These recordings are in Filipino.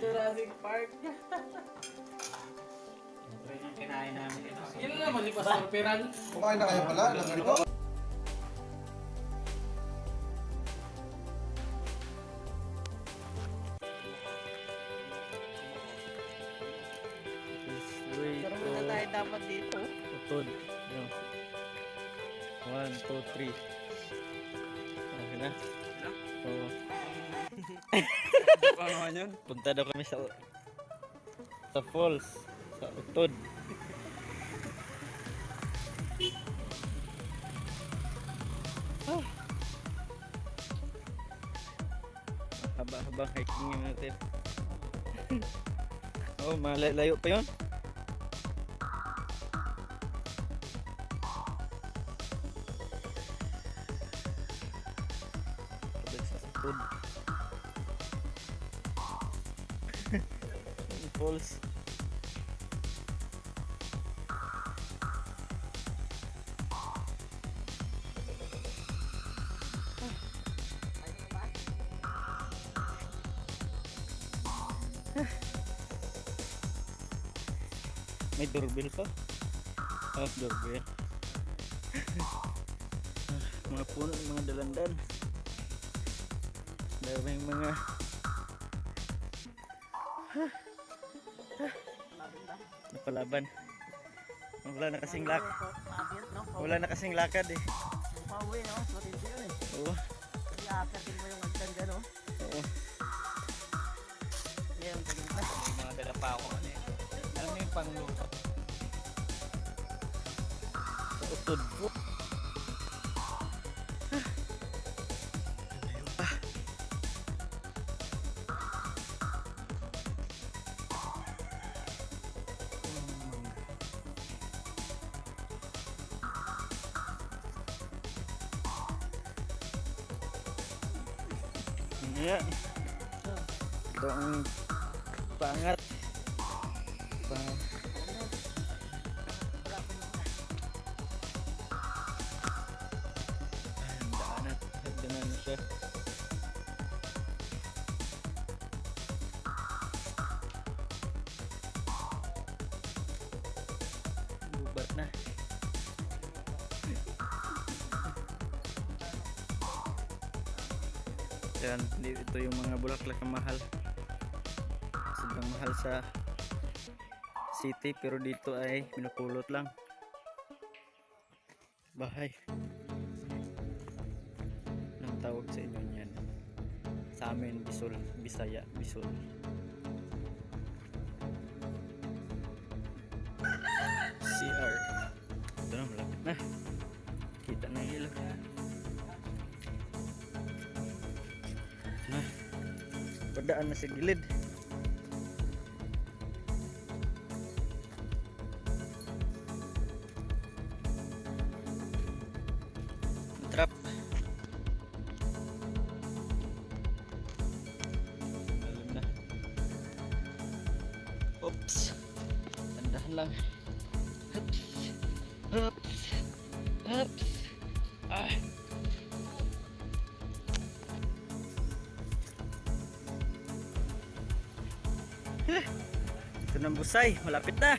Jurassic Park. Yung kinain namin ito. Yun naman ni Pastor Peran. Kumain na kayo pala ng ganito? Karoon na tayo dapat dito. Utod. Yo. 1, 2, 3. Okay na? Oo. Paano nga yun? Punta daw kami sa falls. Sa Utod. Ah. Haba-habang hiking natin. Oh, malayo pa yun. Sa Utod. Falls. May doorbell pa. Doorbell. Mga puno, mga dalandan. Daming mga napalaban. Wala na kasing lakad eh. Pauwi, no? Matindi yun eh. Oo. Iakatin mo yung agtanda, no? Oo. Yan, pagkita. Mga dala pa ako ano eh. Alam mo yung pangluto. Sa Utod po. Yan. Ito ang pangat. Daanan. Daanan na siya. Gubat na. Yan, ito yung mga bulaklak na mahal. Sobrang mahal sa city, pero dito ay pinupulot lang. Bahay. Anong tawag sa inyo niyan? Sa amin, Bisol, Bisaya, Bisol. CR. Ito na, malapit na. Kita na yung ilaw. Padaan na sa gilid. Trap. Alam na. Oops. Tandahan lang. Oops. Oops. Oops. Ah. Ito ng Busay, malapit na.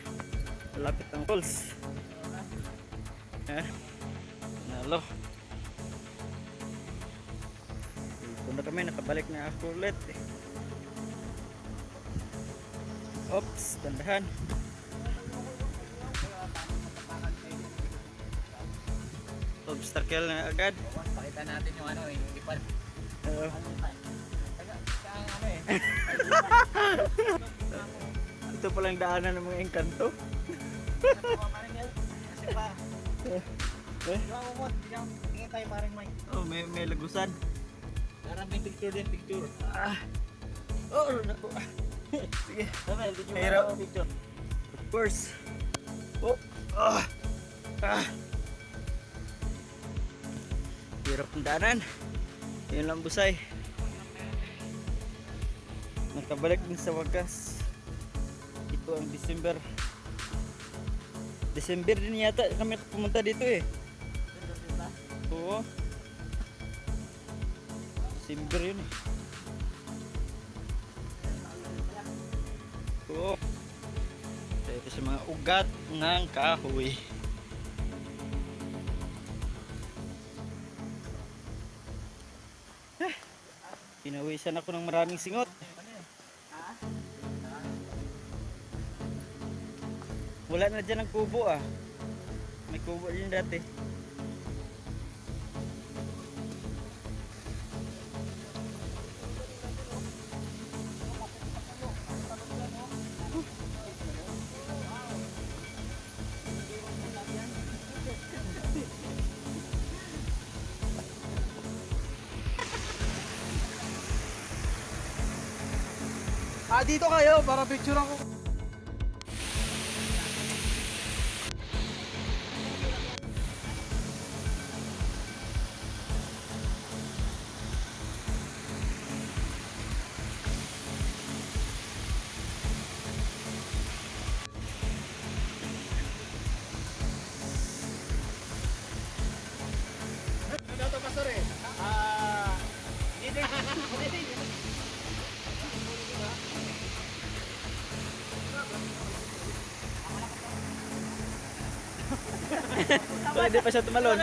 Malapit ang falls. Nalo. Ito na kami, nakabalik na ako ulit. Oops, tandahan. Obstacle na agad. Pakita natin yung ano eh, yung lipad. Ano eh. Ito palang daanan ng mga engkanto. Kasi pa, tingin tayo parang may. Oh, may lagusan. Parang may picture din, picture. Oh, naku. Sige. Sabi, video Hirap. mo picture. Of course. Oh, Hirap ng daanan. Yun lang busay. Nakabalik din sa wagas. Ito ang December. December din yata kami pumunta dito eh. Oo. December yun eh. Oo. Ito sa mga ugat ng kahoy. Pinawisan ako ng maraming singot. Wala na dyan ang kubo ah. May kubo din dati. Dito kayo para picture ako. Ito pastor eh. Pwede pa siya tumalon.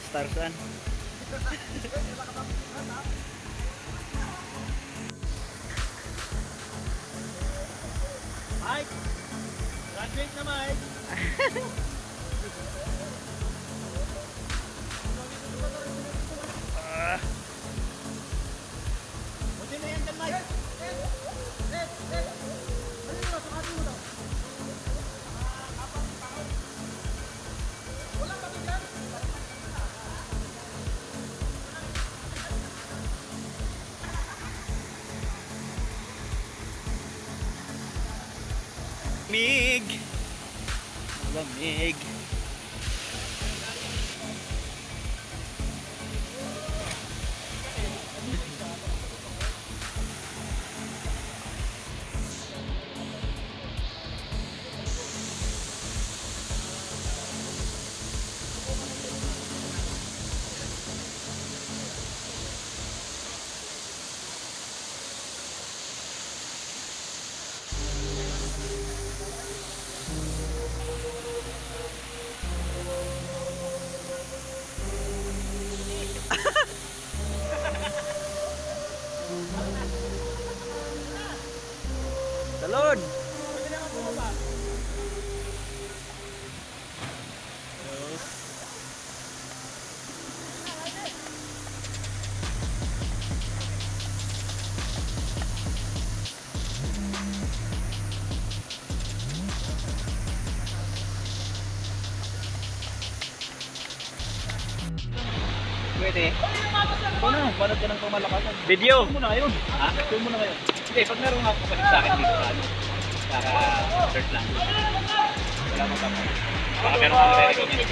Starsan. Mike! Graduate na Mike! Buti na yan dyan Mike! Lamig. Lamig. Talon. Pwede. Ikaw na, banat ka ng pamalakasan. Video. Ito mo na ngayon. Ha? Ito mo na ngayon. Hindi, pag meron nga kapatid sa akin dito sa ano, para search lang. Wala mo ba? Baka meron kang re-recommend.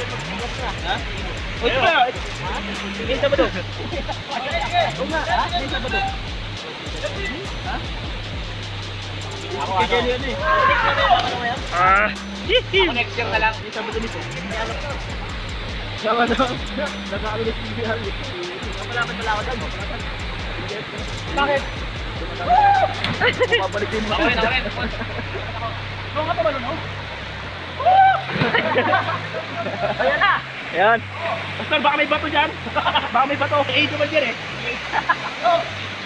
Ha? Uy, ito na. Hindi sa bado. Oo nga, ha? Hindi sa bado. Ha? Ako ano? Ah. Ako next year na lang. Hindi sa bado nito. Sama daw. Nagkakalit yung bihal. Kapalaman pala ako doon. Bakit? Mabalik din mo. Ako rin. Ikaw nga tumalo no? Ayan na! Ayan. Pastor, baka may bato dyan. Baka may bato. Eh, ito ba dyan eh?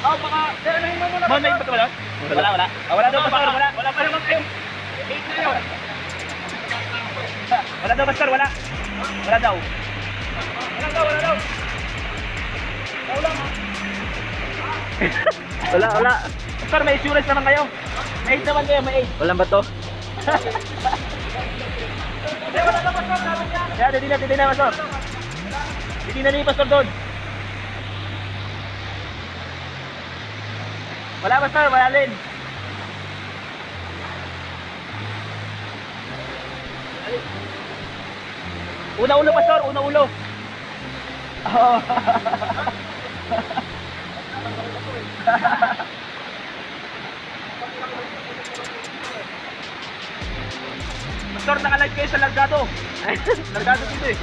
Baka... Pero nahin mo muna. May bato wala? Wala. Wala daw, pastor. Wala pa naman kayo. Eh, na yun. Wala daw, pastor. Wala. Wala daw. Wala. Pastor, may insurance naman kayo. May 8 naman kayo, may 8. Walang bato. Kaya, hindi na, pastor. Hindi na ni pastor doon. Wala ba sir? Wala rin. Una ulo pa sir, una ulo. Oh. Pastor, naka-live kayo sa Largado. Largado dito eh.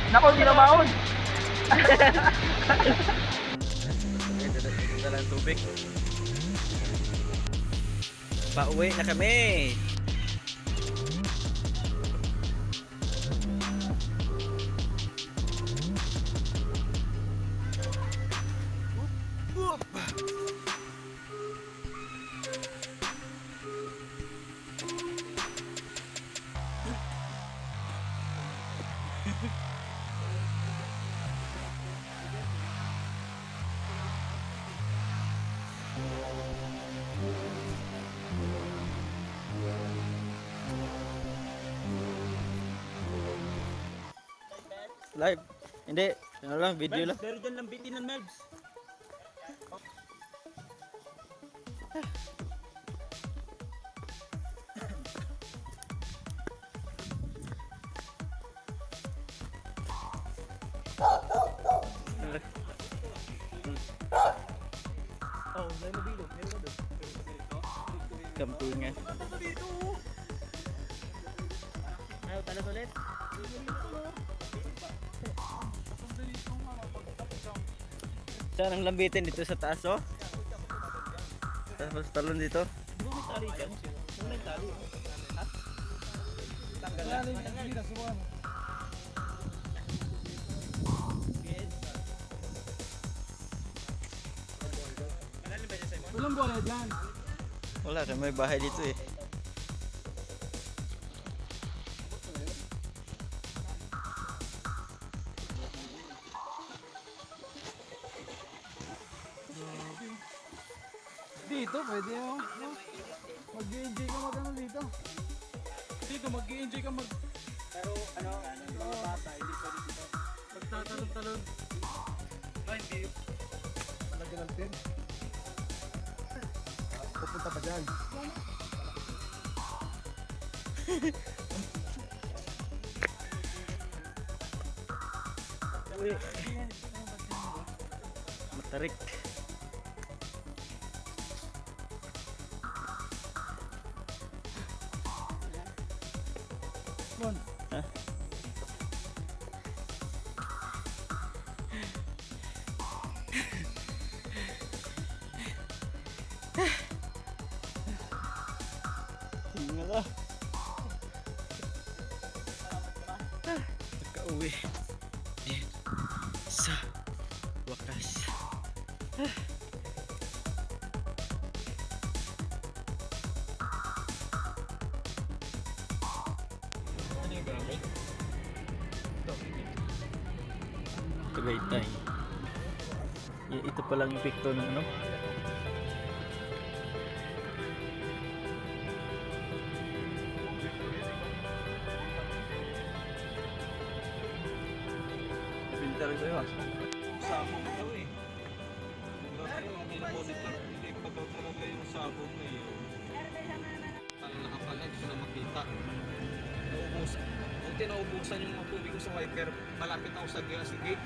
Nako, hindi na maon. Dalang tubig. Pauwi na kami. Live. Hindi. Ano lang, video lang. Pero dyan lang bitin ng Melbs. Oh, may mabilog. Meron ka doon. Kampungan. Ayaw, talas ulit. Saan ang lambitin dito sa taas, oh? Tapos talon dito. Bukit tali dyan. Wala yung tali. Ha? Tanggal na. Hindi na, subukan mo. Walang bola dyan. Wala, may bahay dito eh. Dito, pwede mo. Mag-i-enjoy ka mag-ano dito. Dito, mag-i-enjoy ka mag... Pero ano, mga bata, hindi pa dito. Magtatalon-talon. Ba, hindi. Malagyan ng tent. Pupunta pa dyan. Uy. Matarik. Mon. Ha? Tingnan na. Nakauwi. Din. Sa wakas. Tagaytay. Ito pa lang yung epekto ng ano. Pintar ko yun. Sabog daw eh. Hindi monitor, hindi pa daw talaga yung sabog na yun. Parang nakapalag, gusto na makita. Naubusan. Buti naubusan yung mga tubig ko sa wiper. Malapit ako sa gate.